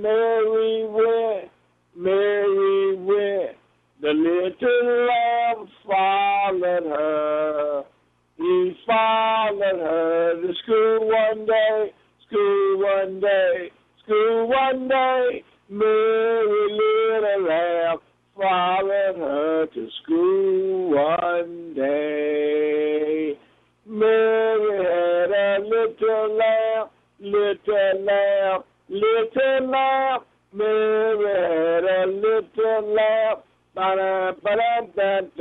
Mary went, Mary went. The little lamb followed her. He followed her to school one day, school one day, school one day. Mary little lamb followed her to school one day. Mary had a little lamb, little lamb, little lamb. Mary had a little lamb. Ba-da-ba-da-da-da.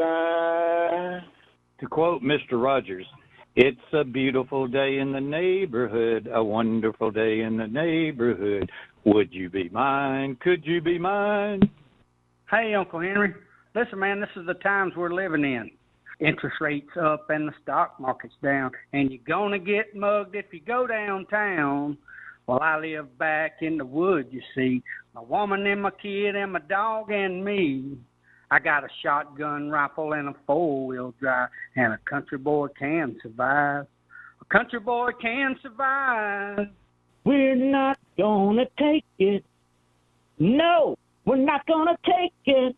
To quote Mr. Rogers, it's a beautiful day in the neighborhood, a wonderful day in the neighborhood. Would you be mine? Could you be mine? Hey, Uncle Henry. Listen, man, this is the times we're living in. Interest rates up and the stock market's down, and you're going to get mugged if you go downtown. Well, I live back in the woods, you see. My woman and my kid and my dog and me. I got a shotgun rifle and a four-wheel drive, and a country boy can survive. A country boy can survive. We're not gonna take it. No, we're not gonna take it.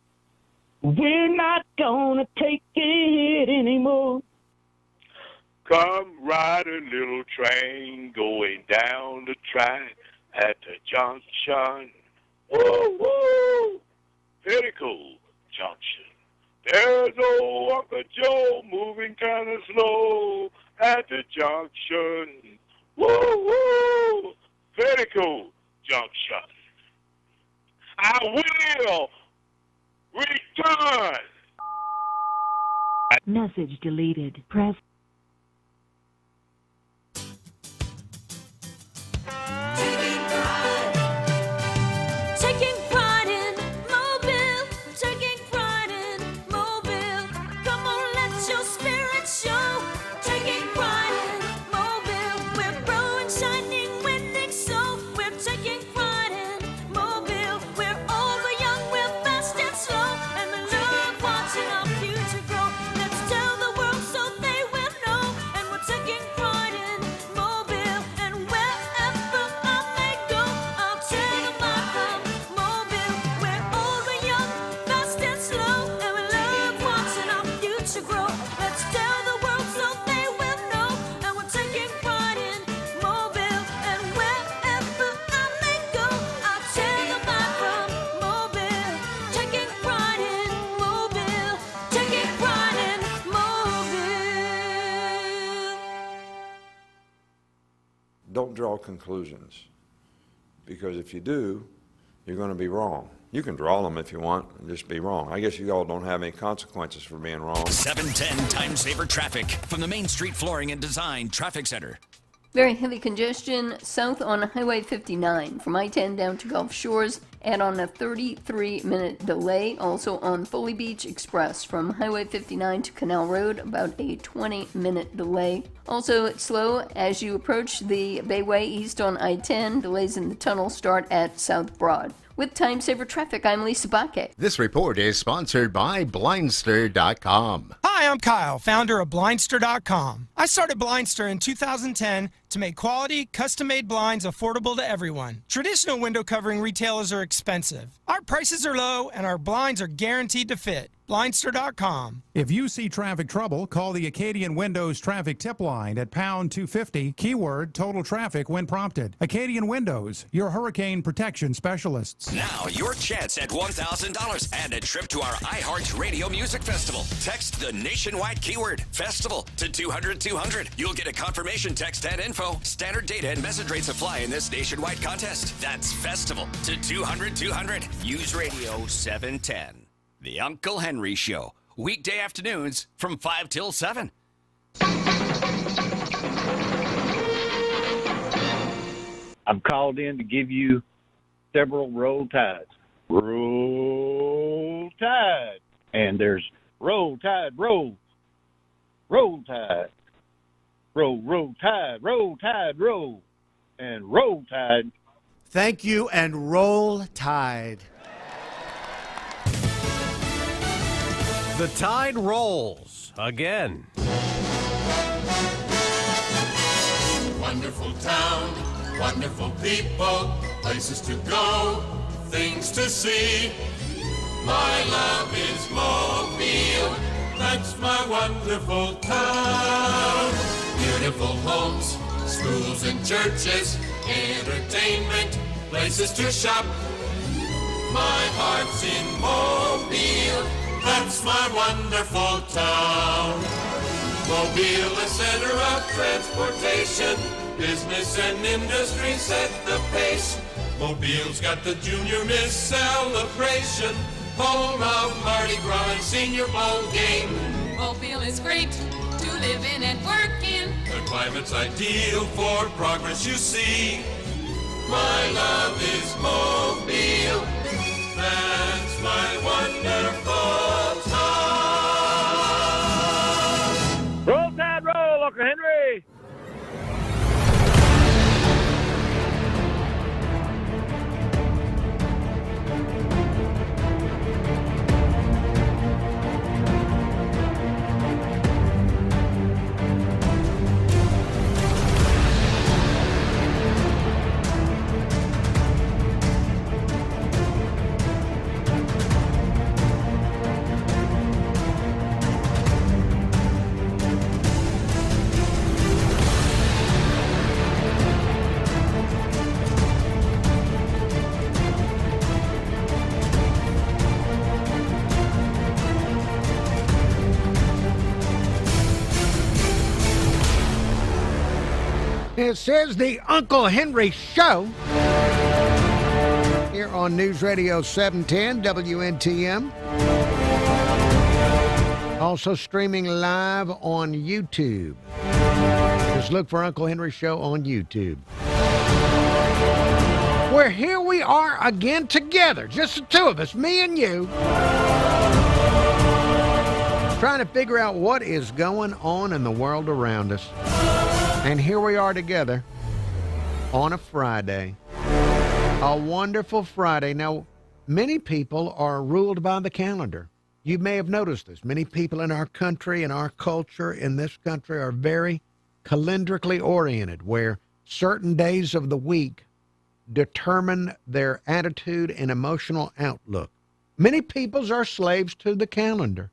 We're not gonna take it anymore. Come ride a little train going down the track at the junction. Woo, woo, very cool junction. There's old Uncle Joe moving kind of slow at the junction. Woo, woo, very cool junction. I will return. Message deleted. Press Taking pride in Mobile, taking pride in Mobile. Come on, let your spirit show. Taking pride in Mobile. We're growing, shining, winning, so we're taking pride in Mobile. We're old, we're young, we're fast and slow, and we love watching our future grow. Let's tell the world so they will know, and we're taking pride in Mobile. And wherever I may go, I'll tell them I'm from Mobile. We're old, we're young, fast and slow, and we love watching our future grow. Let's tell the world so they will know, and we're taking pride in Mobile. And wherever I may go, I'll tell them I'm from Mobile. Taking pride in Mobile, taking pride in Mobile. Don't draw conclusions, because if you do, you're going to be wrong. You can draw them if you want and just be wrong. I guess you all don't have any consequences for being wrong. 710 Time Saver Traffic from the Main Street Flooring and Design Traffic Center. Very heavy congestion south on Highway 59 from I-10 down to Gulf Shores, and on a 33-minute delay also on Foley Beach Express from Highway 59 to Canal Road, about a 20-minute delay. Also it's slow as you approach the Bayway east on I-10. Delays in the tunnel start at South Broad. With Time Saver Traffic, I'm Lisa Bakke. This report is sponsored by Blindster.com. Hi, I'm Kyle, founder of Blindster.com. I started Blindster in 2010 to make quality, custom-made blinds affordable to everyone. Traditional window covering retailers are expensive. Our prices are low, and our blinds are guaranteed to fit. Blindster.com. If you see traffic trouble, call the Acadian Windows traffic tip line at pound 250, keyword total traffic when prompted. Acadian Windows, your hurricane protection specialists. Now, your chance at $1,000 and a trip to our iHeart Radio Music Festival. Text the nationwide keyword FESTIVAL to 200-200. You'll get a confirmation text and info. Standard data and message rates apply in this nationwide contest. That's FESTIVAL to 200-200. Use Radio 710. The Uncle Henry Show, weekday afternoons from 5 till 7. I've called in to give you several roll tides. Roll tide. And there's roll tide, roll. Roll tide. Roll, roll tide, roll tide, roll. And roll tide. Thank you, and roll tide. The tide rolls again. Wonderful town, wonderful people, places to go, things to see. My love is Mobile, that's my wonderful town. Beautiful homes, schools and churches, entertainment, places to shop. My heart's in Mobile, that's my wonderful town. Mobile, a center of transportation, business and industry set the pace. Mobile's got the Junior Miss celebration, home of Mardi Gras and Senior Bowl game. Mobile is great to live in and work in. The climate's ideal for progress you see. My love is Mobile, that's my wonderful town. Roll Tide, roll, Uncle Henry. This is the Uncle Henry Show here on News Radio 710 WNTM. Also streaming live on YouTube. Just look for Uncle Henry Show on YouTube. Where here we are again together, just the two of us, me and you, trying to figure out what is going on in the world around us. And here we are together on a Friday, a wonderful Friday. Now, many people are ruled by the calendar. You may have noticed this. Many people in our country, in our culture, in this country are very calendrically oriented, where certain days of the week determine their attitude and emotional outlook. Many peoples are slaves to the calendar.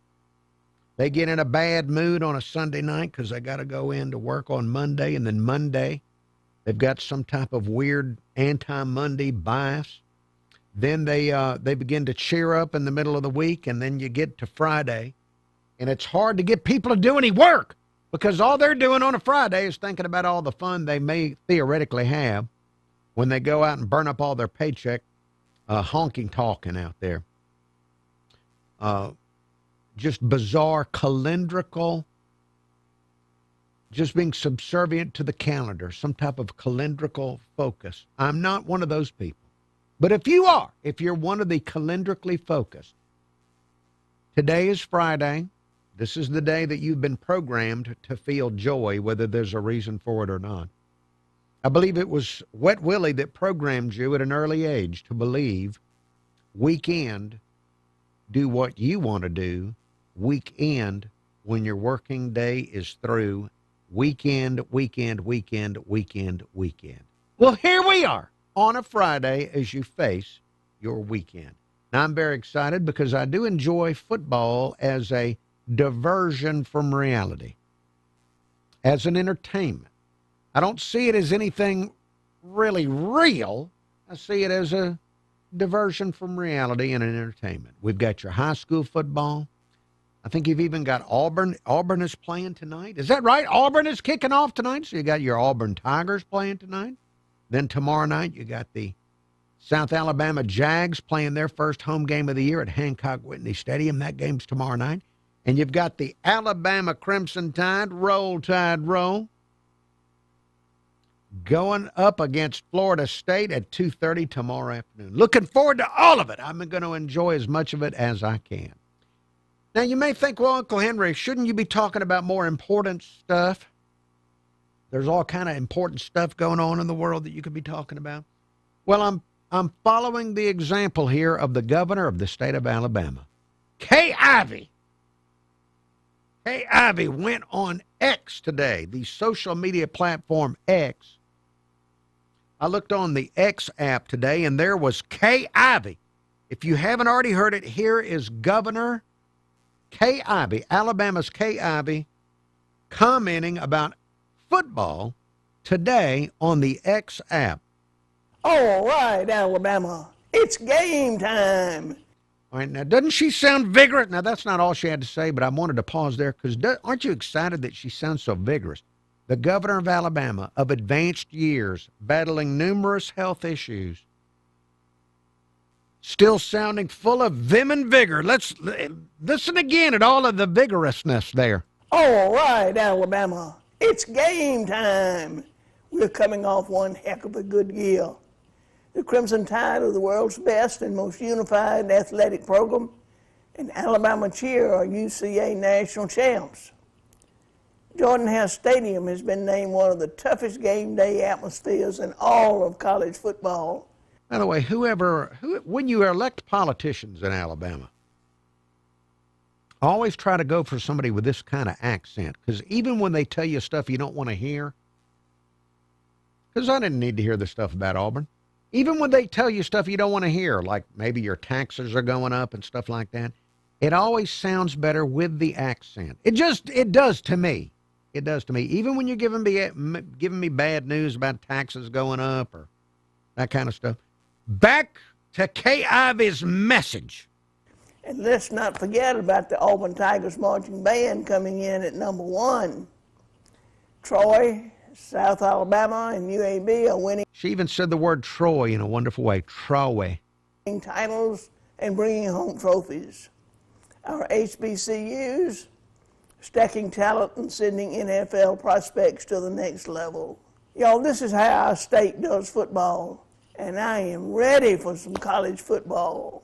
They get in a bad mood on a Sunday night because they got to go in to work on Monday, and then Monday they've got some type of weird anti-Monday bias. Then they begin to cheer up in the middle of the week, and then you get to Friday, and it's hard to get people to do any work because all they're doing on a Friday is thinking about all the fun they may theoretically have when they go out and burn up all their paycheck honking-talking out there. Just bizarre, calendrical, just being subservient to the calendar, some type of calendrical focus. I'm not one of those people. But if you are, if you're one of the calendrically focused, today is Friday. This is the day that you've been programmed to feel joy, whether there's a reason for it or not. I believe it was Wet Willie that programmed you at an early age to believe weekend, do what you want to do. Weekend, when your working day is through. Weekend, weekend, weekend, weekend, weekend. Well, here we are on a Friday as you face your weekend. Now, I'm very excited because I do enjoy football as a diversion from reality, as an entertainment. I don't see it as anything really real. I see it as a diversion from reality and an entertainment. We've got your high school football. I think you've even got Auburn. Auburn is playing tonight. Is that right? Auburn is kicking off tonight. So you got your Auburn Tigers playing tonight. Then tomorrow night, you got the South Alabama Jags playing their first home game of the year at Hancock Whitney Stadium. That game's tomorrow night. And you've got the Alabama Crimson Tide, Roll Tide Roll, going up against Florida State at 2:30 tomorrow afternoon. Looking forward to all of it. I'm going to enjoy as much of it as I can. Now, you may think, well, Uncle Henry, shouldn't you be talking about more important stuff? There's all kind of important stuff going on in the world that you could be talking about. Well, I'm following the example here of the governor of the state of Alabama, Kay Ivey. Kay Ivey went on X today, the social media platform X, I looked on the X app today, and there was Kay Ivey. If you haven't already heard it, here is Governor Kay Ivey, Alabama's Kay Ivey, commenting about football today on the X app. All right, Alabama, it's game time. All right, now, doesn't she sound vigorous? Now, that's not all she had to say, but I wanted to pause there because aren't you excited that she sounds so vigorous? The governor of Alabama, of advanced years, battling numerous health issues, still sounding full of vim and vigor. Let's listen again at all of the vigorousness there. All right, Alabama, it's game time. We're coming off one heck of a good year. The Crimson Tide are the world's best and most unified athletic program, and Alabama Cheer are UCA national champs. Jordan House Stadium has been named one of the toughest game day atmospheres in all of college football. By the way, when you elect politicians in Alabama, always try to go for somebody with this kind of accent, because even when they tell you stuff you don't want to hear, because I didn't need to hear the stuff about Auburn. Even when they tell you stuff you don't want to hear, like maybe your taxes are going up and stuff like that, it always sounds better with the accent. It does to me. It does to me. Even when you're giving me bad news about taxes going up or that kind of stuff. Back to Kay Ivey's message. And let's not forget about the Auburn Tigers marching band coming in at number 1. Troy, South Alabama, and UAB are winning. She even said the word Troy in a wonderful way. Troy. Titles and bringing home trophies. Our HBCUs stacking talent and sending NFL prospects to the next level. Y'all, this is how our state does football, and I am ready for some college football.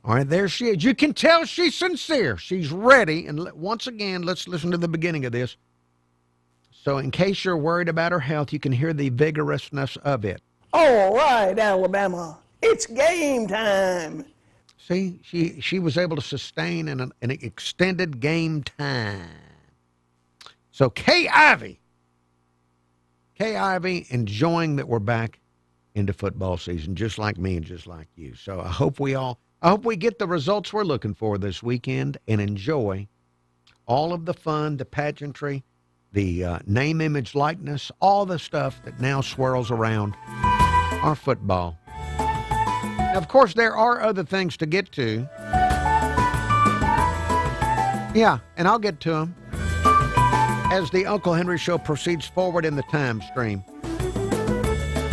All right, there she is. You can tell she's sincere. She's ready. And once again, let's listen to the beginning of this. So in case you're worried about her health, you can hear the vigorousness of it. All right, Alabama, it's game time. See, she was able to sustain an extended game time. So Kay Ivey enjoying that we're back into football season, just like me and just like you. So I hope we get the results we're looking for this weekend and enjoy all of the fun, the pageantry, the name, image, likeness, all the stuff that now swirls around our football. Now, of course, there are other things to get to. Yeah, and I'll get to them as the Uncle Henry Show proceeds forward in the time stream.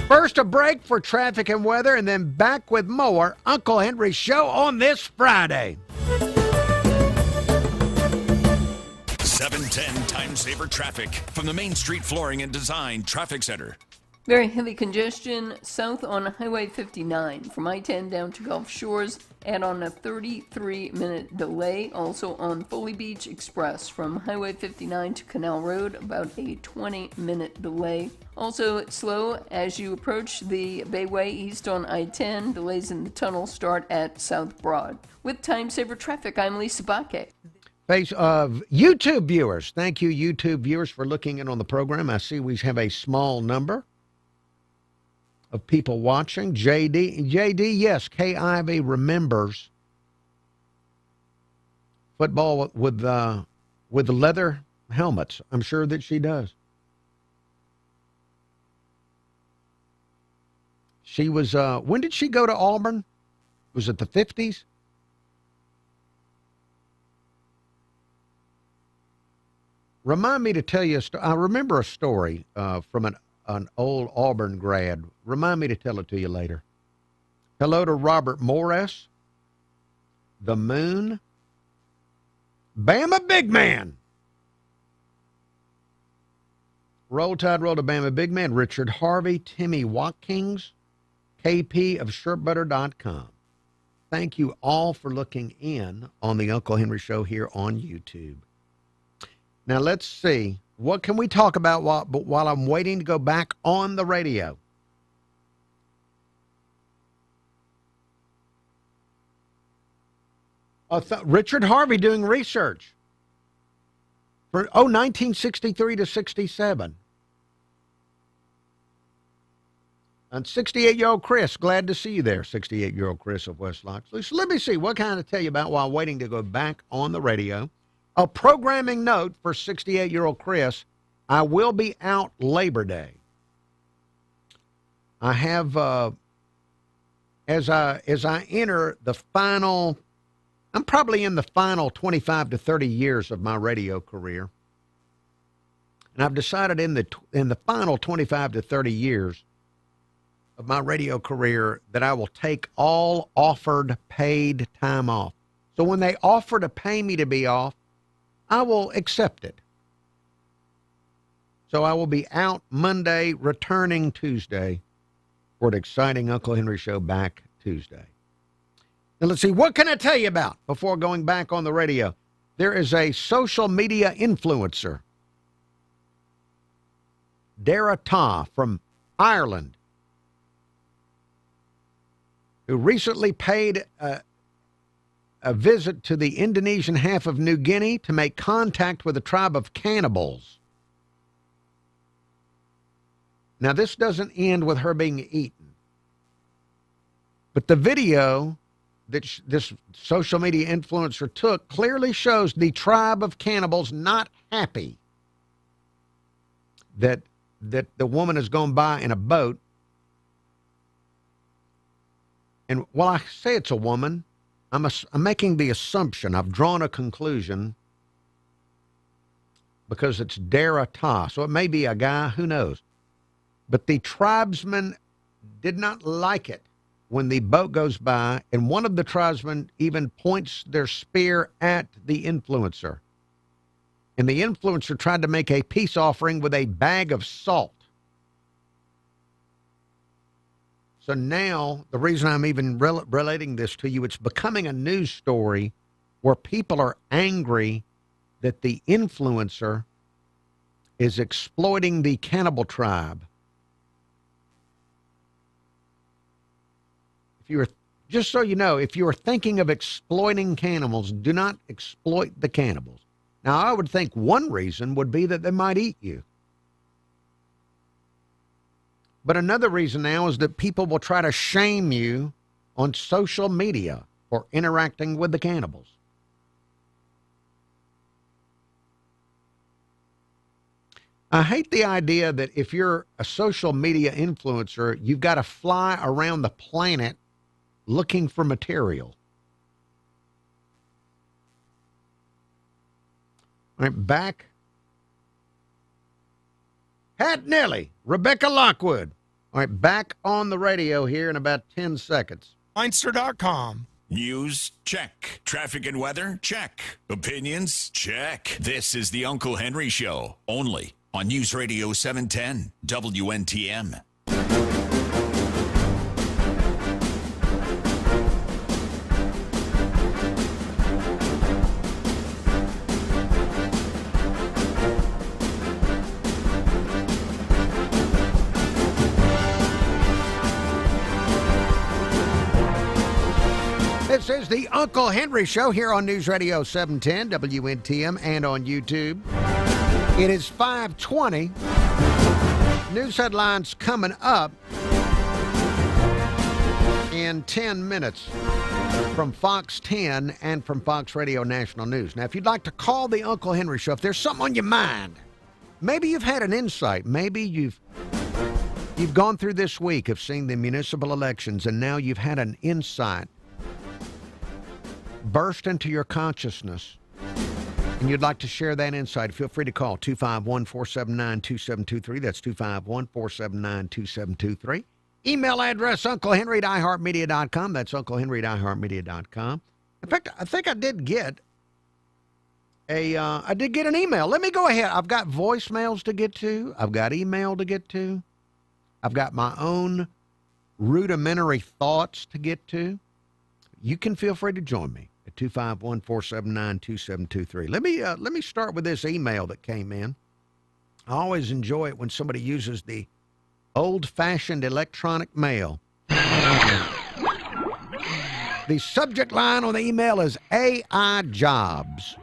First, a break for traffic and weather, and then back with more Uncle Henry Show on this Friday. 710 Time Saver Traffic from the Main Street Flooring and Design Traffic Center. Very heavy congestion south on Highway 59 from I-10 down to Gulf Shores and on a 33-minute delay. Also on Foley Beach Express from Highway 59 to Canal Road, about a 20-minute delay. Also slow as you approach the Bayway east on I-10. Delays in the tunnel start at South Broad. With Time Saver Traffic, I'm Lisa Bakke. Face of YouTube viewers. Thank you, YouTube viewers, for looking in on the program. I see we have a small number of people watching. JD, yes, Kay Ivey remembers football with the leather helmets. I'm sure that she does. She was, when did she go to Auburn? Was it the 50s? Remind me to tell you a story. I remember a story from an old Auburn grad. Remind me to tell it to you later. Hello to Robert Morris, The Moon, Bama Big Man. Roll Tide, Roll to Bama Big Man, Richard Harvey, Timmy Watkins, KP of ShirtButter.com. Thank you all for looking in on the Uncle Henry Show here on YouTube. Now, let's see. What can we talk about while I'm waiting to go back on the radio? Richard Harvey doing research for 1963 to 67. And 68-year-old Chris, glad to see you there, 68-year-old Chris of West Loxley. So let me see, what can I tell you about while waiting to go back on the radio? A programming note for 68-year-old Chris, I will be out Labor Day. I have, as I enter the final, I'm probably in the final 25 to 30 years of my radio career. And I've decided in the final 25 to 30 years of my radio career that I will take all offered paid time off. So when they offer to pay me to be off, I will accept it. So I will be out Monday, returning Tuesday for an exciting Uncle Henry Show back Tuesday. Now let's see, what can I tell you about before going back on the radio? There is a social media influencer, Dara Ta from Ireland, who recently paid a visit to the Indonesian half of New Guinea to make contact with a tribe of cannibals. Now, this doesn't end with her being eaten. But the video that this social media influencer took clearly shows the tribe of cannibals not happy that the woman has gone by in a boat. And while I say it's a woman, I'm making the assumption, I've drawn a conclusion, because it's Dara Ta. So it may be a guy, who knows. But the tribesmen did not like it when the boat goes by, and one of the tribesmen even points their spear at the influencer. And the influencer tried to make a peace offering with a bag of salt. So now, the reason I'm even relating this to you, it's becoming a news story where people are angry that the influencer is exploiting the cannibal tribe. Just so you know, if you are thinking of exploiting cannibals, do not exploit the cannibals. Now, I would think one reason would be that they might eat you. But another reason now is that people will try to shame you on social media for interacting with the cannibals. I hate the idea that if you're a social media influencer, you've got to fly around the planet looking for material. All right, back. Pat Nelly, Rebecca Lockwood. All right, back on the radio here in about 10 seconds. Blindster.com. News? Check. Traffic and weather? Check. Opinions? Check. This is the Uncle Henry Show, only on News Radio 710 WNTM. This is the Uncle Henry Show here on News Radio 710 WNTM and on YouTube. It is 5:20. News headlines coming up in 10 minutes from Fox 10 and from Fox Radio National News. Now, if you'd like to call the Uncle Henry Show, if there's something on your mind, maybe you've had an insight, maybe you've gone through this week of seeing the municipal elections and now you've had an insight burst into your consciousness, and you'd like to share that insight, feel free to call 251-479-2723. That's 251-479-2723. Email address, unclehenry@iheartmedia.com. That's unclehenry@iheartmedia.com. In fact, I think I did get an email. Let me go ahead. I've got voicemails to get to. I've got email to get to. I've got my own rudimentary thoughts to get to. You can feel free to join me at 251-479-2723. Let me start with this email that came in. I always enjoy it when somebody uses the old-fashioned electronic mail. The subject line on the email is AI jobs.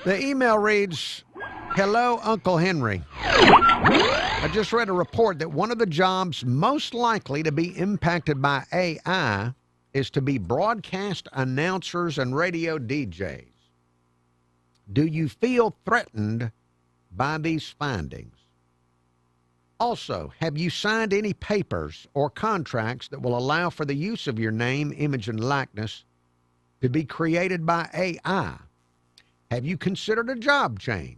The email reads, Hello, Uncle Henry. I just read a report that one of the jobs most likely to be impacted by AI is to be broadcast announcers and radio DJs. Do you feel threatened by these findings? Also, have you signed any papers or contracts that will allow for the use of your name, image, and likeness to be created by AI? Have you considered a job change?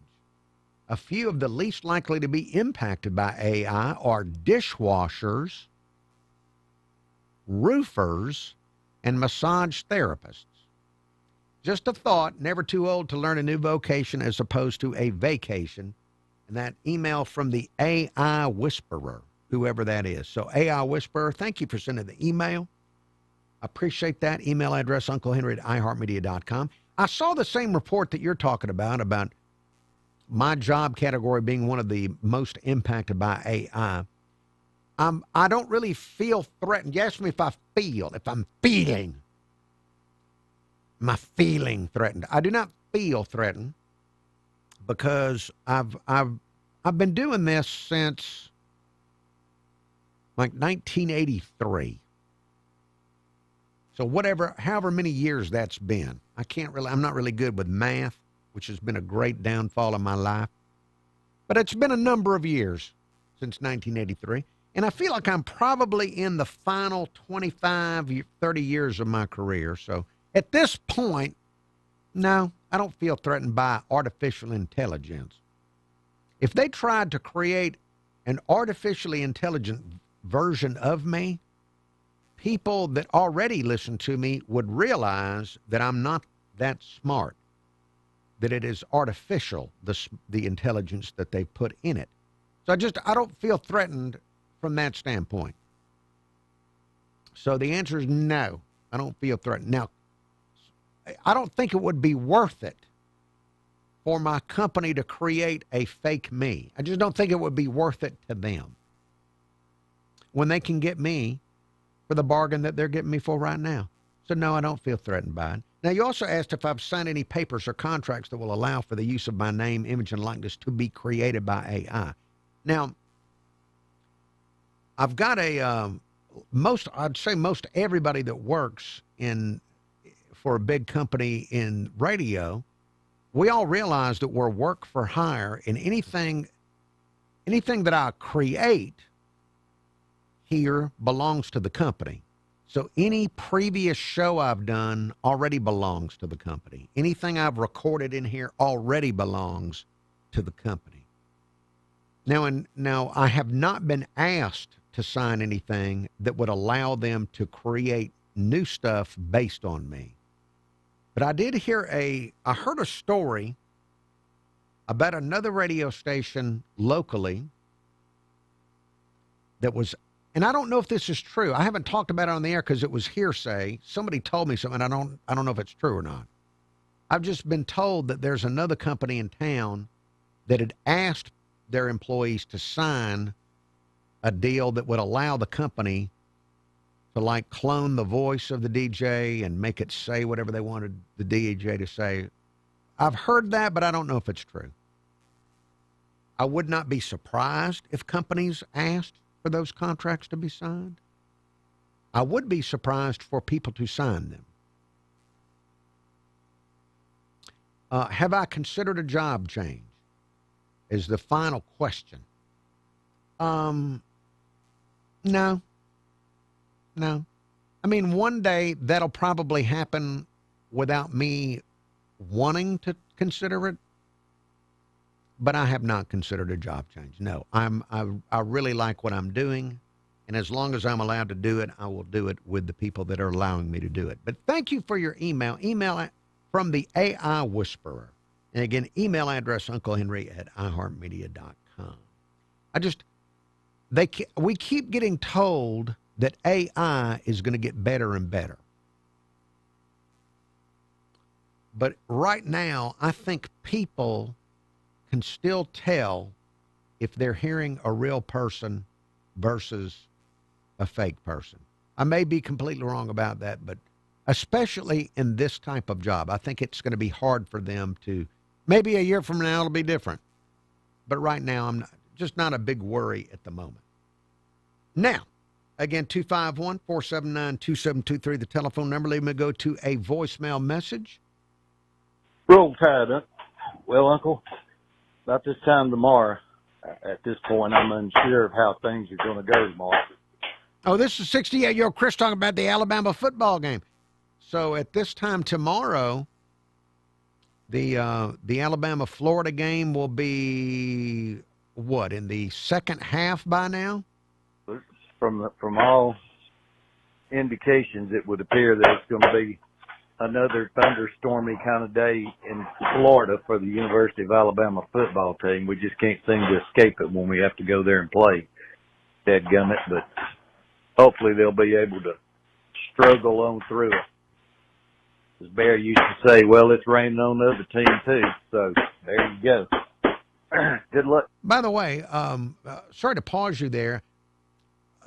A few of the least likely to be impacted by AI are dishwashers, roofers, and massage therapists. Just a thought, never too old to learn a new vocation as opposed to a vacation. And that email from the AI Whisperer, whoever that is. So AI Whisperer, thank you for sending the email. I appreciate that. Email address, unclehenry@iheartmedia.com. I saw the same report that you're talking about my job category being one of the most impacted by AI. I don't really feel threatened. You asked me if I'm feeling. Am I feeling threatened? I do not feel threatened because I've been doing this since like 1983. So however many years that's been. I'm not really good with math, which has been a great downfall in my life. But it's been a number of years since 1983. And I feel like I'm probably in the final 25, 30 years of my career. So at this point, no, I don't feel threatened by artificial intelligence. If they tried to create an artificially intelligent version of me, people that already listen to me would realize that I'm not that smart, that it is artificial, the intelligence that they put in it. So I don't feel threatened from that standpoint. So the answer is no, I don't feel threatened. Now, I don't think it would be worth it for my company to create a fake me. I just don't think it would be worth it to them when they can get me for the bargain that they're getting me for right now. So no, I don't feel threatened by it. Now, you also asked if I've signed any papers or contracts that will allow for the use of my name, image, and likeness to be created by AI. Now, I've got I'd say most everybody that works for a big company in radio, we all realize that we're work for hire, and anything that I create here belongs to the company. So any previous show I've done already belongs to the company. Anything I've recorded in here already belongs to the company. Now I have not been asked to sign anything that would allow them to create new stuff based on me. But I did I heard a story about another radio station locally that was, and I don't know if this is true. I haven't talked about it on the air because it was hearsay. Somebody told me something. I don't know if it's true or not. I've just been told that there's another company in town that had asked their employees to sign a deal that would allow the company to like clone the voice of the DJ and make it say whatever they wanted the DJ to say. I've heard that, but I don't know if it's true. I would not be surprised if companies asked for those contracts to be signed. I would be surprised for people to sign them. Have I considered a job change? Is the final question. No. I mean, one day that'll probably happen without me wanting to consider it, but I have not considered a job change. No, I really like what I'm doing, and as long as I'm allowed to do it, I will do it with the people that are allowing me to do it. But thank you for your email. Email from the AI Whisperer. And again, email address unclehenry@iheartmedia.com. We keep getting told that AI is going to get better and better. But right now, I think people can still tell if they're hearing a real person versus a fake person. I may be completely wrong about that, but especially in this type of job, I think it's going to be hard for them to, maybe a year from now it'll be different. But right now, I'm not a big worry at the moment. Now, again, 251-479-2723, the telephone number. Let me go to a voicemail message. Roll Tide, huh? Well, Uncle, about this time tomorrow, at this point, I'm unsure of how things are going to go tomorrow. Oh, this is 68-year-old Chris talking about the Alabama football game. So at this time tomorrow, the Alabama-Florida game will be, what, in the second half by now? From all indications, it would appear that it's going to be another thunderstormy kind of day in Florida for the University of Alabama football team. We just can't seem to escape it when we have to go there and play. Dadgummit, but hopefully they'll be able to struggle on through it. As Bear used to say, well, it's raining on the other team too. So there you go. Good luck. By the way, sorry to pause you there.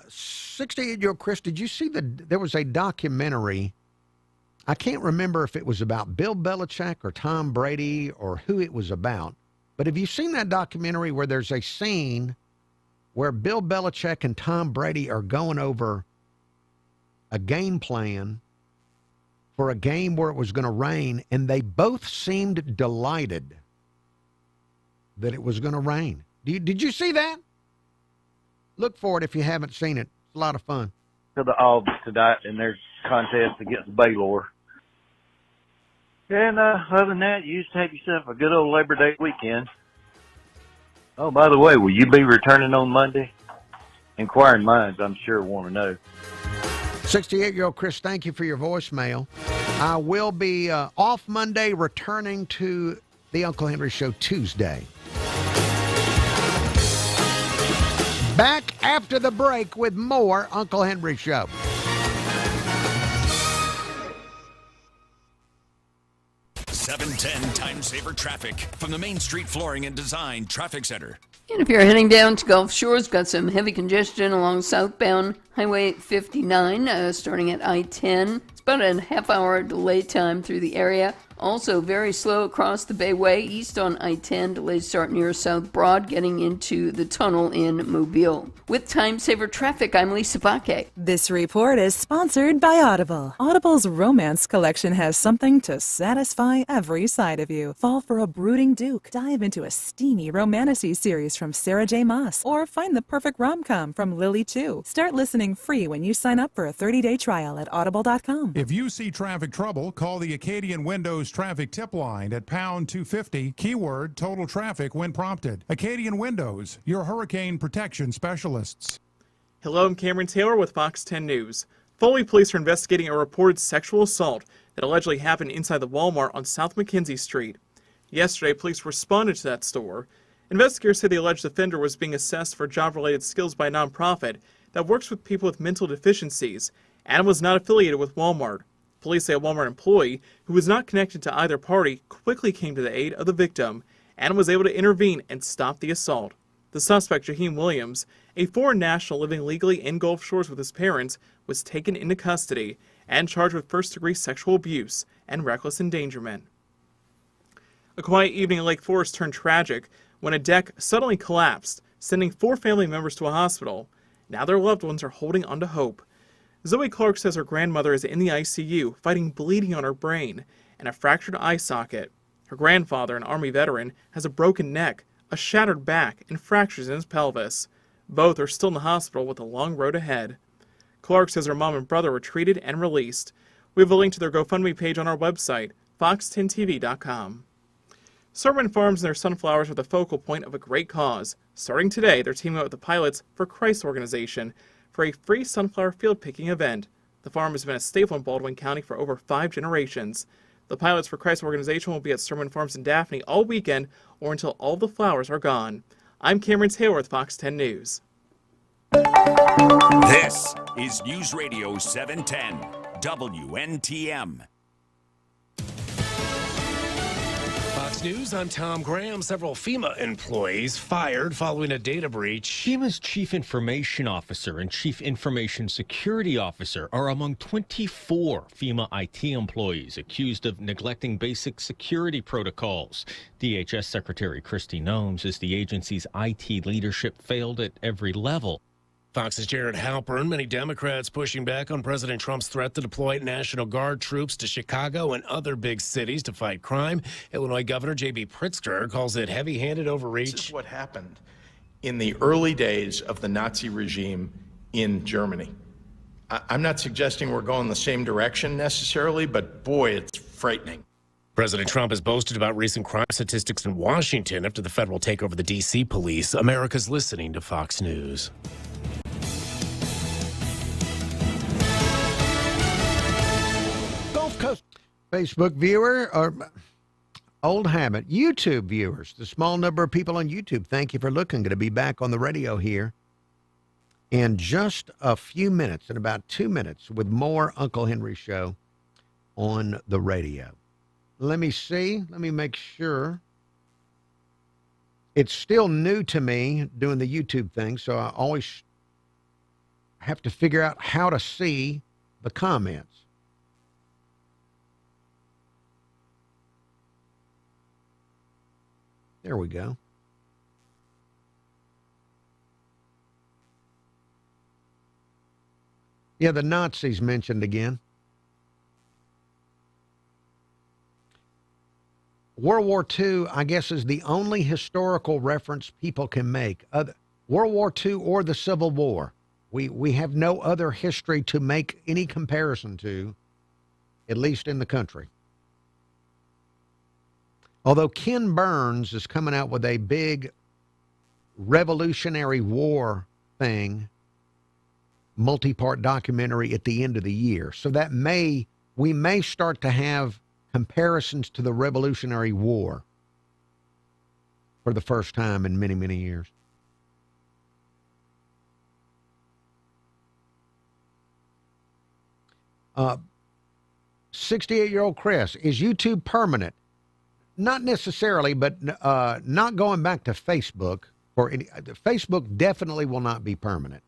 68-year-old Chris, did you see there was a documentary? I can't remember if it was about Bill Belichick or Tom Brady or who it was about. But have you seen that documentary where there's a scene where Bill Belichick and Tom Brady are going over a game plan for a game where it was going to rain, and they both seemed delighted that it was going to rain? Did you see that? Look for it if you haven't seen it. It's a lot of fun. To the Augs tonight in their contest against Baylor. And other than that, you just have yourself a good old Labor Day weekend. Oh, by the way, will you be returning on Monday? Inquiring minds, I'm sure, want to know. 68-year-old Chris, thank you for your voicemail. I will be off Monday, returning to the Uncle Henry Show Tuesday. Back after the break with more Uncle Henry Show. $7.10 Time Saver Traffic from the Main Street Flooring and Design Traffic Center. And if you're heading down to Gulf Shores, got some heavy congestion along southbound Highway 59, starting at I-10. It's about a half-hour delay time through the area. Also very slow across the Bayway, east on I-10. Delays start near South Broad, getting into the tunnel in Mobile. With Time Saver Traffic, I'm Lisa Bakke. This report is sponsored by Audible. Audible's romance collection has something to satisfy every side of you. Fall for a brooding duke. Dive into a steamy romantasy series from Sarah J. Maas. Or find the perfect rom-com from Lily Chu. Start listening free when you sign up for a 30-day trial at audible.com. If you see traffic trouble, call the Acadian Windows traffic tip line at pound 250, keyword total traffic when prompted. Acadian Windows, your hurricane protection specialists. Hello, I'm Cameron Taylor with Fox 10 News. Foley police are investigating a reported sexual assault that allegedly happened inside the Walmart on South McKenzie Street. Yesterday, police responded to that store. Investigators say the alleged offender was being assessed for job-related skills by a nonprofit that works with people with mental deficiencies and was not affiliated with Walmart. Police say a Walmart employee who was not connected to either party quickly came to the aid of the victim and was able to intervene and stop the assault. The suspect, Jaheim Williams, a foreign national living legally in Gulf Shores with his parents, was taken into custody and charged with first-degree sexual abuse and reckless endangerment. A quiet evening in Lake Forest turned tragic when a deck suddenly collapsed, sending 4 family members to a hospital. Now their loved ones are holding on to hope. Zoe Clark says her grandmother is in the ICU, fighting bleeding on her brain and a fractured eye socket. Her grandfather, an Army veteran, has a broken neck, a shattered back, and fractures in his pelvis. Both are still in the hospital with a long road ahead. Clark says her mom and brother were treated and released. We have a link to their GoFundMe page on our website, fox10tv.com. Sermon Farms and their sunflowers are the focal point of a great cause. Starting today, they're teaming up with the Pilots for Christ organization for a free sunflower field picking event. The farm has been a staple in Baldwin County for over 5 generations. The Pilots for Christ organization will be at Sermon Farms in Daphne all weekend or until all the flowers are gone. I'm Cameron Taylor with Fox 10 News. This is News Radio 710 WNTM. Fox News, I'm Tom Graham. Several FEMA employees fired following a data breach. FEMA's Chief Information Officer and Chief Information Security Officer are among 24 FEMA IT employees accused of neglecting basic security protocols. DHS Secretary Kristi Noem says the agency's IT leadership failed at every level. Fox's Jared Halpern. Many Democrats pushing back on President Trump's threat to deploy National Guard troops to Chicago and other big cities to fight crime. Illinois Governor J.B. Pritzker calls it heavy-handed overreach. This is what happened in the early days of the Nazi regime in Germany. I'm not suggesting we're going the same direction necessarily, but boy, it's frightening. President Trump has boasted about recent crime statistics in Washington after the federal takeover of the D.C. police. America's listening to Fox News. Facebook viewer or old habit, YouTube viewers, the small number of people on YouTube, thank you for looking. Going to be back on the radio here in just a few minutes, in about 2 minutes, with more Uncle Henry Show on the radio. Let me see. Let me make sure. It's still new to me doing the YouTube thing, so I always have to figure out how to see the comments. There we go. Yeah, the Nazis mentioned again. World War II, I guess, is the only historical reference people can make. World War II or the Civil War. We have no other history to make any comparison to, at least in the country. Although Ken Burns is coming out with a big Revolutionary War thing, multi-part documentary at the end of the year. So that we may start to have comparisons to the Revolutionary War for the first time in many, many years. Uh, 68-year-old Chris, is YouTube permanent? Not necessarily, but not going back to Facebook. Facebook definitely will not be permanent.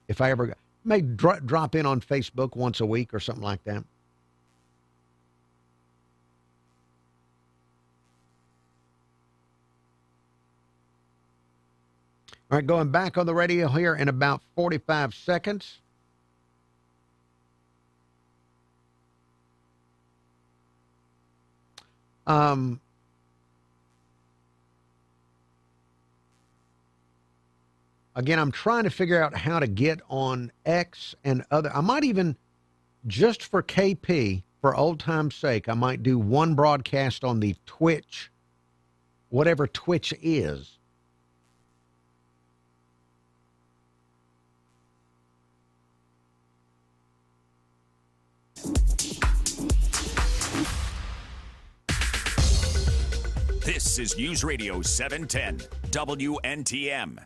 If I ever may drop in on Facebook once a week or something like that. All right, going back on the radio here in about 45 seconds. Again, I'm trying to figure out how to get on X and other. I might even, just for KP, for old time's sake, I might do one broadcast on the Twitch, whatever Twitch is. This is News Radio 710, WNTM.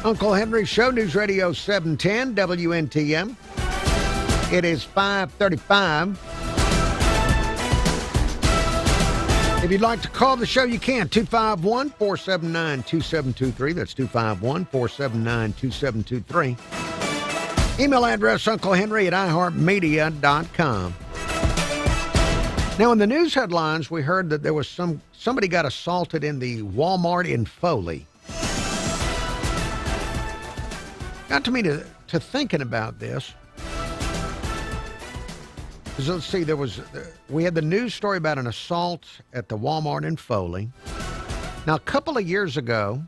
Uncle Henry Show, News Radio 710, WNTM. It is 5:35. If you'd like to call the show, you can. 251-479-2723. That's 251-479-2723. Email address, unclehenry@iheartmedia.com. Now, in the news headlines, we heard that there was somebody got assaulted in the Walmart in Foley. Got to me to thinking about this. Because let's see, we had the news story about an assault at the Walmart in Foley. Now, a couple of years ago,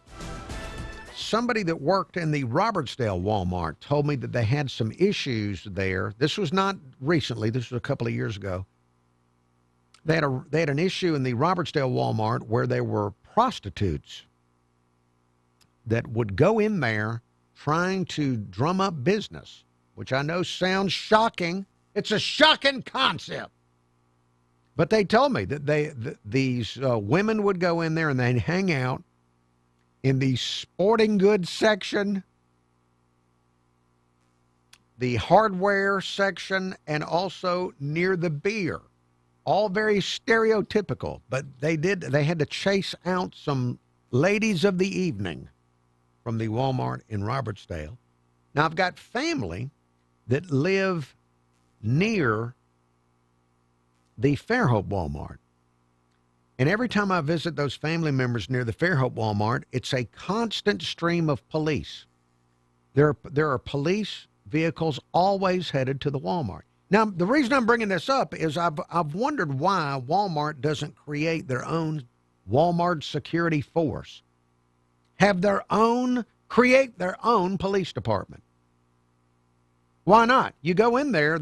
somebody that worked in the Robertsdale Walmart told me that they had some issues there. This was not recently. This was a couple of years ago. They had an issue in the Robertsdale Walmart where there were prostitutes that would go in there trying to drum up business, which I know sounds shocking. It's a shocking concept. But they told me that these women would go in there and they'd hang out in the sporting goods section, the hardware section, and also near the beer. All very stereotypical, but they had to chase out some ladies of the evening from the Walmart in Robertsdale. Now, I've got family that live near the Fairhope Walmart. And every time I visit those family members near the Fairhope Walmart, it's a constant stream of police. There are police vehicles always headed to the Walmart. Now, the reason I'm bringing this up is I've wondered why Walmart doesn't create their own Walmart security force. Create their own police department. Why not? You go in there,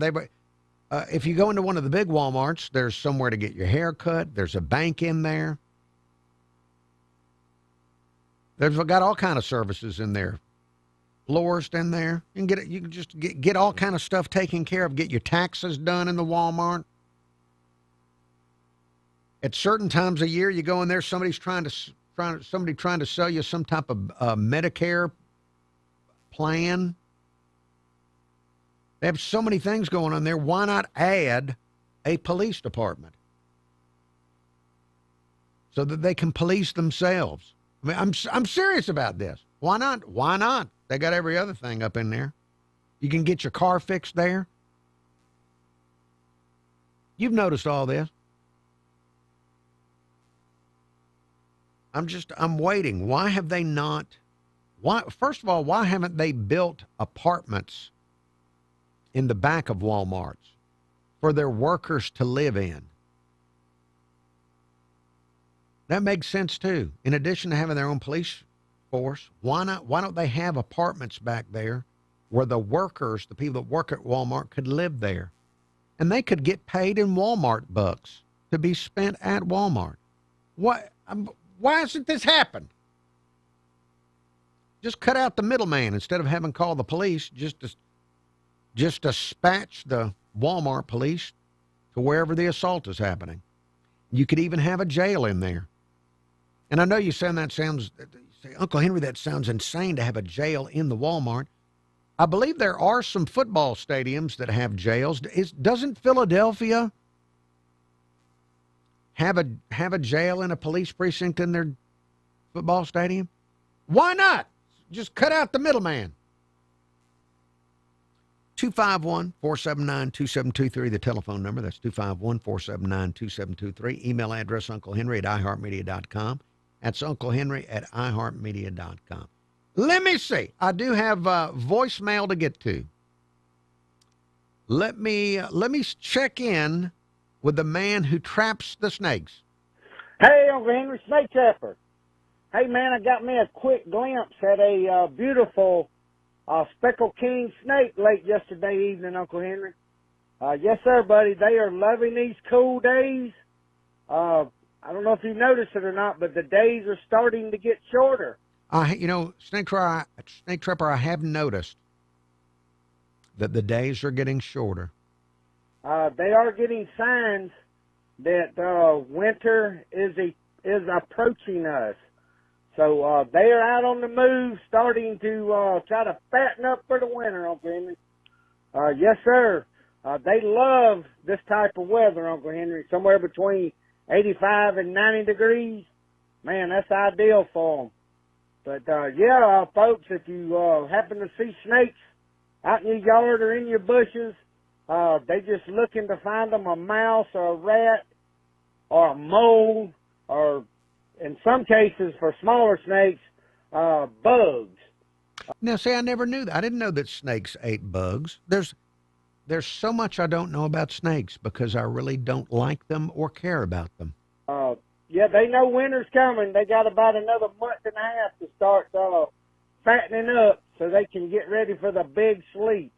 if you go into one of the big Walmarts, there's somewhere to get your hair cut. There's a bank in there. They've got all kind of services in there. Florist in there. You can just get all kind of stuff taken care of. Get your taxes done in the Walmart. At certain times of year, you go in there, somebody's trying to sell you some type of Medicare plan. They have so many things going on there. Why not add a police department so that they can police themselves? I mean, I'm serious about this. Why not? Why not? They got every other thing up in there. You can get your car fixed there. You've noticed all this. I'm waiting. Why have they not? First of all, why haven't they built apartments in the back of Walmarts for their workers to live in? That makes sense too. In addition to having their own police force, why don't they have apartments back there where the workers, the people that work at Walmart, could live there? And they could get paid in Walmart bucks to be spent at Walmart. Why hasn't this happened? Just cut out the middleman instead of having call the police. Just dispatch the Walmart police to wherever the assault is happening. You could even have a jail in there. And I know you say, Uncle Henry, that sounds insane to have a jail in the Walmart. I believe there are some football stadiums that have jails. Doesn't Philadelphia have a jail and a police precinct in their football stadium? Why not? Just cut out the middleman. 251-479-2723, the telephone number. That's 251-479-2723. Email address, unclehenry@iheartmedia.com. That's unclehenry@iheartmedia.com. Let me see. I do have voicemail to get to. Let me check in with the man who traps the snakes. Hey, Uncle Henry, Snake Trapper. Hey, man, I got me a quick glimpse at a beautiful speckled king snake late yesterday evening, Uncle Henry. Yes, sir, buddy. They are loving these cool days. I don't know if you noticed it or not, but the days are starting to get shorter. Snake Trapper, I have noticed that the days are getting shorter. They are getting signs that winter is approaching us. So they are out on the move, starting to try to fatten up for the winter, Uncle Henry. Yes, sir. They love this type of weather, Uncle Henry, somewhere between 85 and 90 degrees. Man, that's ideal for them. But, folks, if you happen to see snakes out in your yard or in your bushes, they just looking to find them a mouse or a rat or a mole or, in some cases, for smaller snakes, bugs. Now, see, I never knew that. I didn't know that snakes ate bugs. There's so much I don't know about snakes because I really don't like them or care about them. Yeah, they know winter's coming. They got about another month and a half to start fattening up so they can get ready for the big sleep.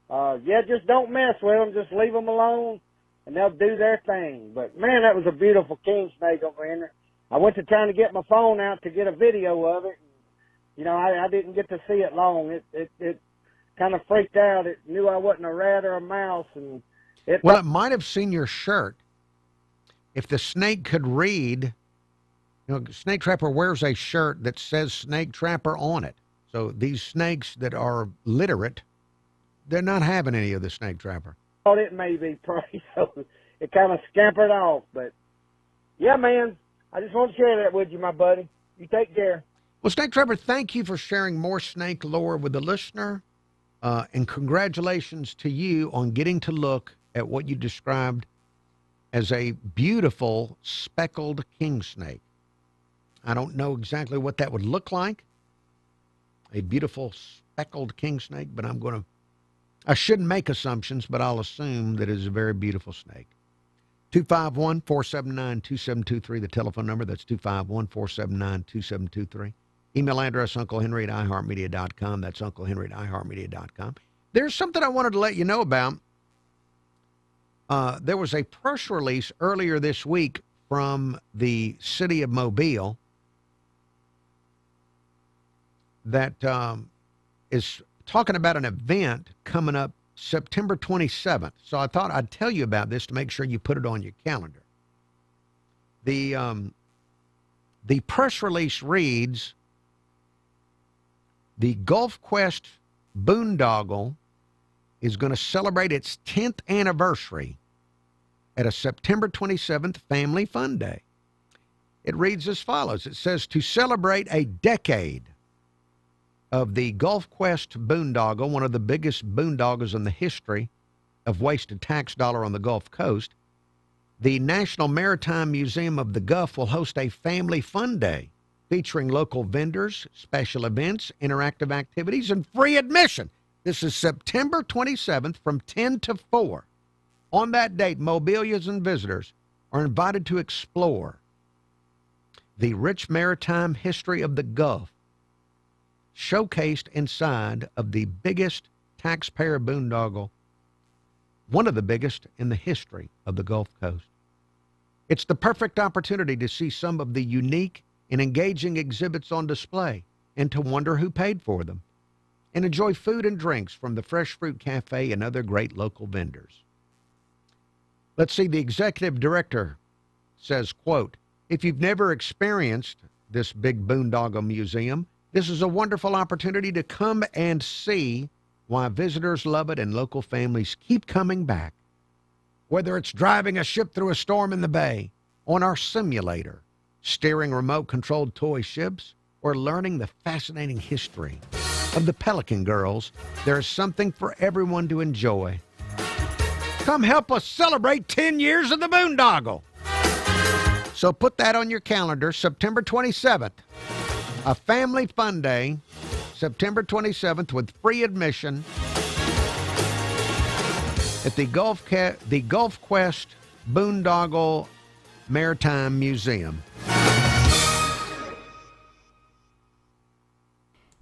Just don't mess with them. Just leave them alone, and they'll do their thing. But, man, that was a beautiful king snake over here. I went to trying to get my phone out to get a video of it. I didn't get to see it long. It kind of freaked out. It knew I wasn't a rat or a mouse, and it might have seen your shirt. If the snake could read, Snake Trapper wears a shirt that says Snake Trapper on it. So these snakes that are literate, they're not having any of the Snake Trapper. thought it may be prey, so it kind of scampered off. But, yeah, man, I just want to share that with you, my buddy. You take care. Well, Snake Trapper, thank you for sharing more snake lore with the listener. And congratulations to you on getting to look at what you described as a beautiful speckled king snake. I don't know exactly what that would look like, a beautiful speckled king snake, but I shouldn't make assumptions, but I'll assume that it is a very beautiful snake. 251-479-2723, the telephone number. That's 251-479-2723. Email address, unclehenry@iheartmedia.com. That's unclehenry@iheartmedia.com. There's something I wanted to let you know about. There was a press release earlier this week from the city of Mobile that is talking about an event coming up September 27th. So I thought I'd tell you about this to make sure you put it on your calendar. The press release reads, the Gulf Quest Boondoggle is going to celebrate its 10th anniversary at a September 27th Family Fun Day. It reads as follows. It says, to celebrate a decade of the Gulf Quest Boondoggle, one of the biggest boondoggles in the history of wasted tax dollar on the Gulf Coast, the National Maritime Museum of the Gulf will host a Family Fun Day featuring local vendors, special events, interactive activities, and free admission. This is September 27th from 10 to 4. On that date, Mobilians and visitors are invited to explore the rich maritime history of the Gulf, showcased inside of the biggest taxpayer boondoggle, one of the biggest in the history of the Gulf Coast. It's the perfect opportunity to see some of the unique and engaging exhibits on display and to wonder who paid for them, and enjoy food and drinks from the Fresh Fruit Cafe and other great local vendors. Let's see, the executive director says, quote, if you've never experienced this big boondoggle museum, this is a wonderful opportunity to come and see why visitors love it and local families keep coming back. Whether it's driving a ship through a storm in the bay, on our simulator, steering remote-controlled toy ships, or learning the fascinating history of the Pelican Girls, there is something for everyone to enjoy. Come help us celebrate 10 years of the boondoggle. So put that on your calendar, September 27th. A family fun day, September 27th, with free admission at the Gulf Quest Boondoggle Maritime Museum.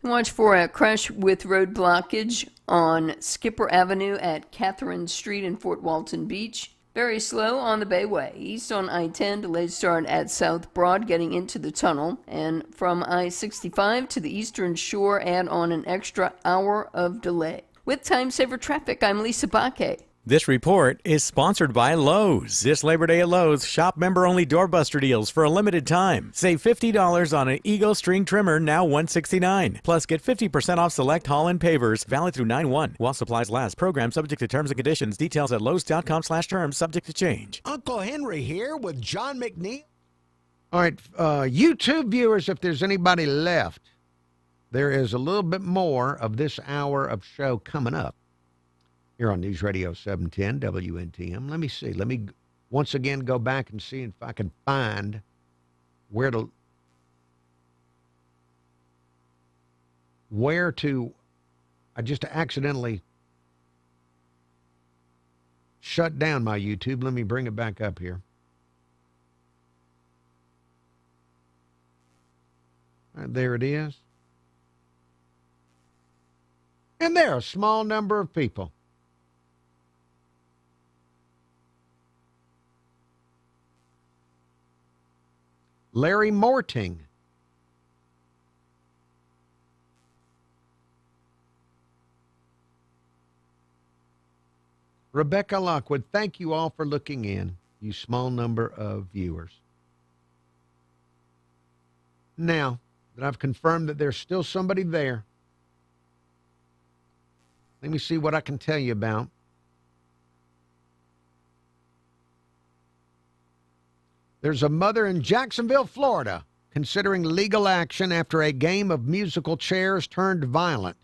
Watch for a crash with road blockage on Skipper Avenue at Catherine Street in Fort Walton Beach. Very slow on the Bayway. East on I-10, delays start at South Broad getting into the tunnel. And from I-65 to the Eastern Shore, add on an extra hour of delay. With Time Saver Traffic, I'm Lisa Baque. This report is sponsored by Lowe's. This Labor Day at Lowe's, shop member-only doorbuster deals for a limited time. Save $50 on an Eagle string trimmer, now $169. Plus, get 50% off select Holland pavers, valid through 9/1. While supplies last. Program subject to terms and conditions. Details at lowes.com/terms, subject to change. Uncle Henry here with John McNeil. All right, YouTube viewers, if there's anybody left, there is a little bit more of this hour of show coming up here on News Radio 710 WNTM. Let me see. Let me once again go back and see if I can find where to I just accidentally shut down my YouTube. Let me bring it back up here. All right, there it is. And there are a small number of people. Larry Morting Rebecca Lockwood, thank you all for looking in, you small number of viewers. Now that I've confirmed that there's still somebody there, let me see what I can tell you about. There's a mother in Jacksonville, Florida, considering legal action after a game of musical chairs turned violent.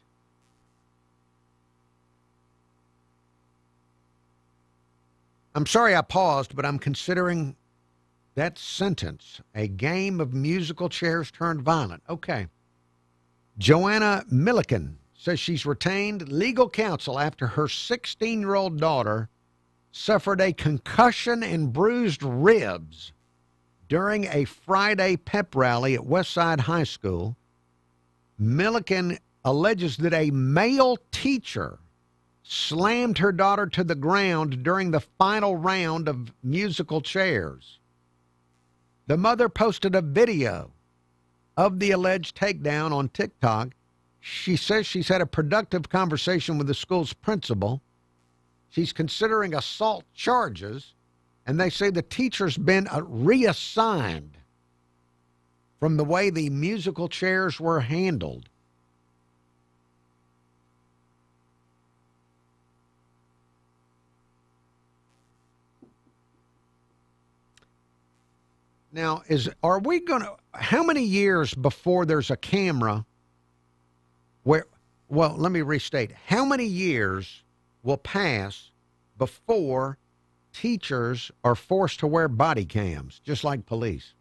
I'm sorry I paused, but I'm considering that sentence. A game of musical chairs turned violent. Okay. Joanna Milliken says she's retained legal counsel after her 16-year-old daughter suffered a concussion and bruised ribs during a Friday pep rally at Westside High School. Milliken alleges that a male teacher slammed her daughter to the ground during the final round of musical chairs. The mother posted a video of the alleged takedown on TikTok. She says she's had a productive conversation with the school's principal. She's considering assault charges, and they say the teacher's been reassigned from the way the musical chairs were handled. Now, how many years before there's a camera well, let me restate. How many years will pass before teachers are forced to wear body cams, just like police?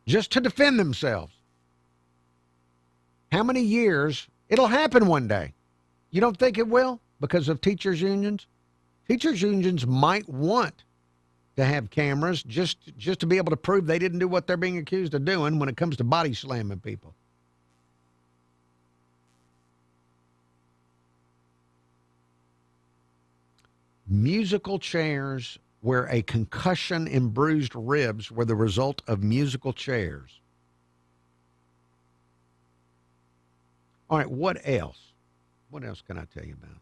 Just to defend themselves. How many years? It'll happen one day. You don't think it will because of teachers' unions? Teachers' unions might want to have cameras just to be able to prove they didn't do what they're being accused of doing when it comes to body slamming people. Musical chairs where a concussion and bruised ribs were the result of musical chairs. All right, what else? What else can I tell you about?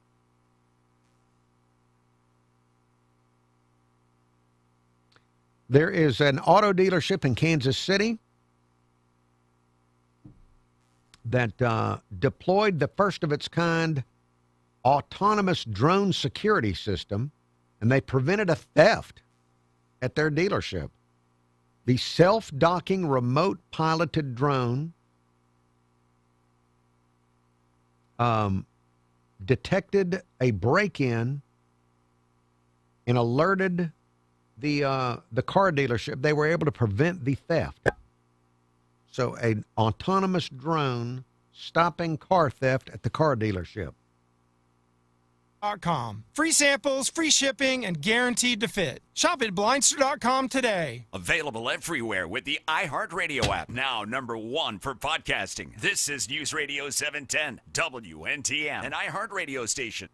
There is an auto dealership in Kansas City that deployed the first of its kind autonomous drone security system, and they prevented a theft at their dealership. The self-docking remote piloted drone detected a break-in and alerted the car dealership. They were able to prevent the theft. So an autonomous drone stopping car theft at the car dealership. .com. Free samples, free shipping, and guaranteed to fit. Shop at Blindster.com today. Available everywhere with the iHeartRadio app. Now #1 for podcasting. This is News Radio 710, WNTM, an iHeartRadio station.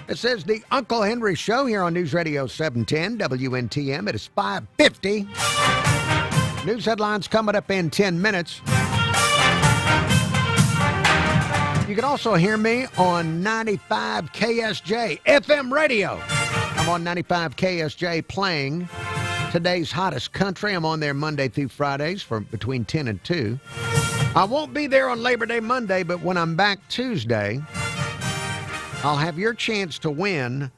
It says the Uncle Henry Show here on News Radio 710 WNTM. It is 5:50. News headlines coming up in 10 minutes. You can also hear me on 95 KSJ FM radio. I'm on 95 KSJ playing today's hottest country. I'm on there Monday through Fridays from between 10 and 2. I won't be there on Labor Day Monday, but when I'm back Tuesday, I'll have your chance to win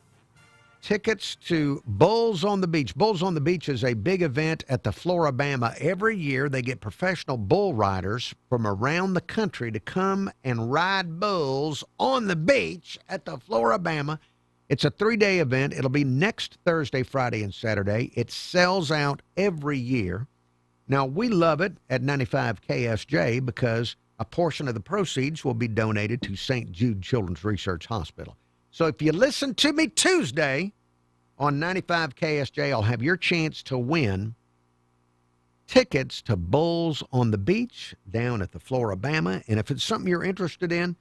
tickets to Bulls on the Beach. Bulls on the Beach is a big event at the Floribama. Every year they get professional bull riders from around the country to come and ride bulls on the beach at the Floribama. It's a 3-day event. It'll be next Thursday, Friday, and Saturday. It sells out every year. Now, we love it at 95 KSJ because a portion of the proceeds will be donated to St. Jude Children's Research Hospital. So if you listen to me Tuesday on 95 KSJ, I'll have your chance to win tickets to Bulls on the Beach down at the Floribama. And if it's something you're interested in,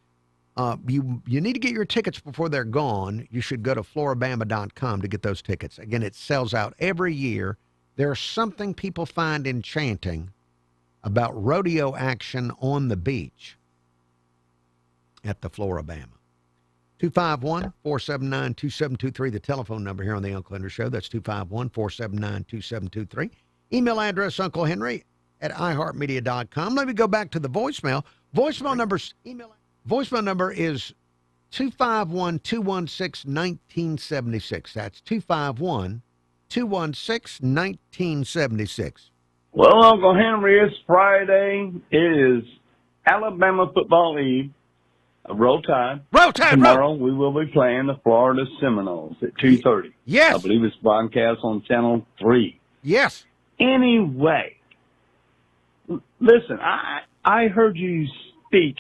you need to get your tickets before they're gone. You should go to Floribama.com to get those tickets. Again, it sells out every year. There's something people find enchanting about rodeo action on the beach at the Floribama. 251-479-2723, the telephone number here on the Uncle Henry Show. That's 251-479-2723. Email address, Uncle Henry at iHeartMedia.com. Let me go back to the voicemail. Voicemail number is 251-216-1976. That's 251-216-1976. Well, Uncle Henry, it's Friday. It is Alabama Football Eve. Roll Tide. Roll Tide. Tomorrow we will be playing the Florida Seminoles at 2:30. Yes. I believe it's broadcast on Channel 3. Yes. Anyway, listen, I heard you speak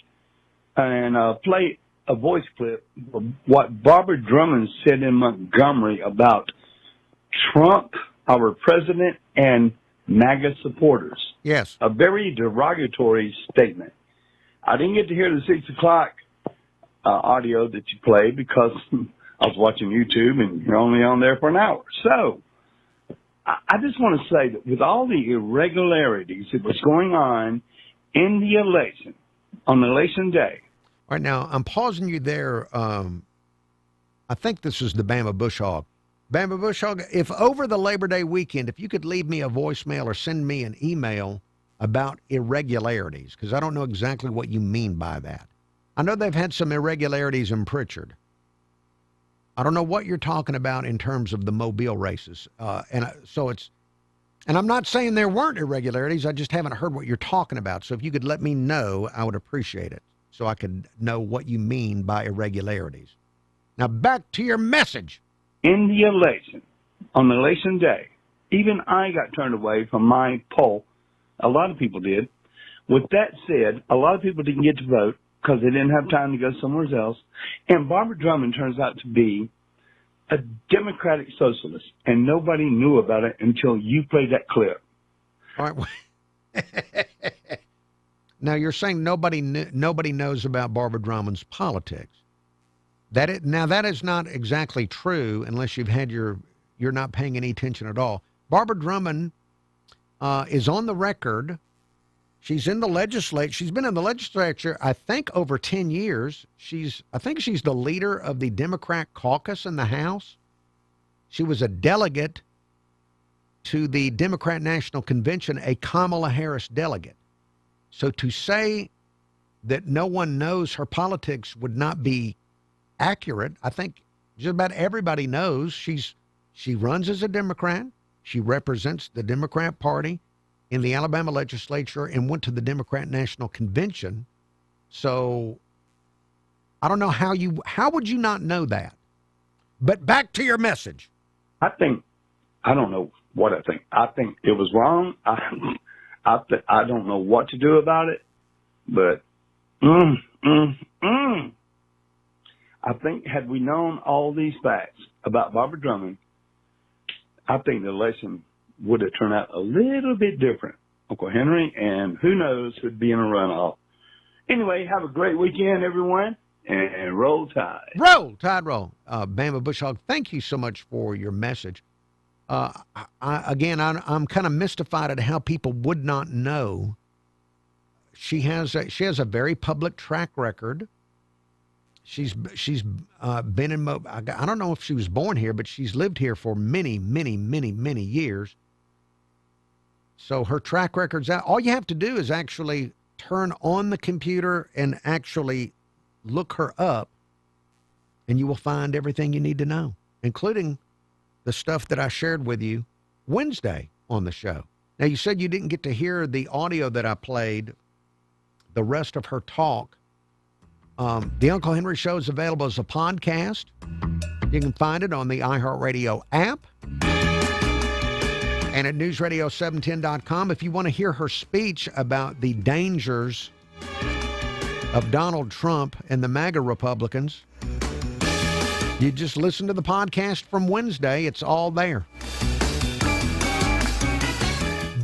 and play a voice clip of what Barbara Drummond said in Montgomery about Trump, our president, and MAGA supporters. Yes. A very derogatory statement. I didn't get to hear the 6 o'clock audio that you played because I was watching YouTube and you're only on there for an hour. So I just want to say that with all the irregularities that was going on in the election, on election day. All right, now I'm pausing you there. I think this is the Bama Bush Hog. Bama Bush Hog, if over the Labor Day weekend, if you could leave me a voicemail or send me an email about irregularities, because I don't know exactly what you mean by that. I know they've had some irregularities in Pritchard. I don't know what you're talking about in terms of the Mobile races. And I'm not saying there weren't irregularities. I just haven't heard what you're talking about. So if you could let me know, I would appreciate it so I could know what you mean by irregularities. Now back to your message. In the election, on election day, even I got turned away from my poll. A lot of people did. With that said, a lot of people didn't get to vote because they didn't have time to go somewhere else. And Barbara Drummond turns out to be a Democratic socialist, and nobody knew about it until you played that clip. All right. Now, you're saying nobody knows about Barbara Drummond's politics. That is not exactly true unless you're not paying any attention at all. Barbara Drummond is on the record. She's in the legislature. She's been in the legislature, I think, over 10 years. I think she's the leader of the Democrat caucus in the House. She was a delegate to the Democrat National Convention, a Kamala Harris delegate. So to say that no one knows her politics would not be accurate. I think just about everybody knows she runs as a Democrat. She represents the Democrat Party in the Alabama legislature and went to the Democrat National Convention. So I don't know how would you not know that? But back to your message. I don't know what I think. I think it was wrong. I don't know what to do about it, but I think had we known all these facts about Barbara Drummond, I think the election would have turned out a little bit different, Uncle Henry, and who knows who'd be in a runoff. Anyway, have a great weekend, everyone, and roll tide. Roll, tide, roll. Bama Bush Hog, thank you so much for your message. I'm kind of mystified at how people would not know. She has a very public track record. She's been in I don't know if she was born here, but she's lived here for many, many, many, many years. So her track record's out. All you have to do is actually turn on the computer and actually look her up, and you will find everything you need to know, including the stuff that I shared with you Wednesday on the show. Now, you said you didn't get to hear the audio that I played, the rest of her talk. The Uncle Henry Show is available as a podcast. You can find it on the iHeartRadio app and at newsradio710.com. If you want to hear her speech about the dangers of Donald Trump and the MAGA Republicans, you just listen to the podcast from Wednesday. It's all there.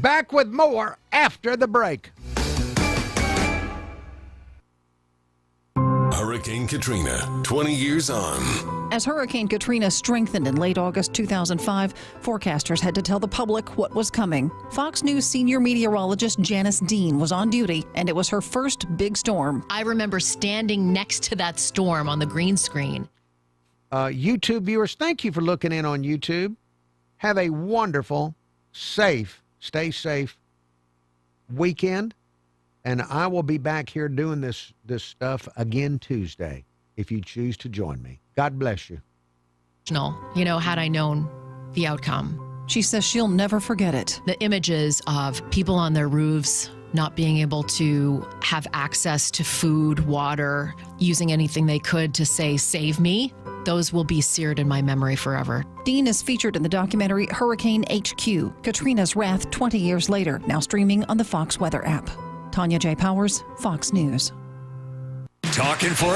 Back with more after the break. Hurricane Katrina, 20 years on. As Hurricane Katrina strengthened in late August 2005, forecasters had to tell the public what was coming. Fox News senior meteorologist Janice Dean was on duty, and it was her first big storm. I remember standing next to that storm on the green screen. YouTube viewers, thank you for looking in on YouTube. Have a wonderful, stay safe weekend. And I will be back here doing this stuff again Tuesday if you choose to join me. God bless you. You know, had I known the outcome. She says she'll never forget it. The images of people on their roofs not being able to have access to food, water, using anything they could to say, save me, those will be seared in my memory forever. Dean is featured in the documentary Hurricane HQ, Katrina's Wrath 20 years later, now streaming on the Fox Weather app. Tanya J. Powers, Fox News. Talking for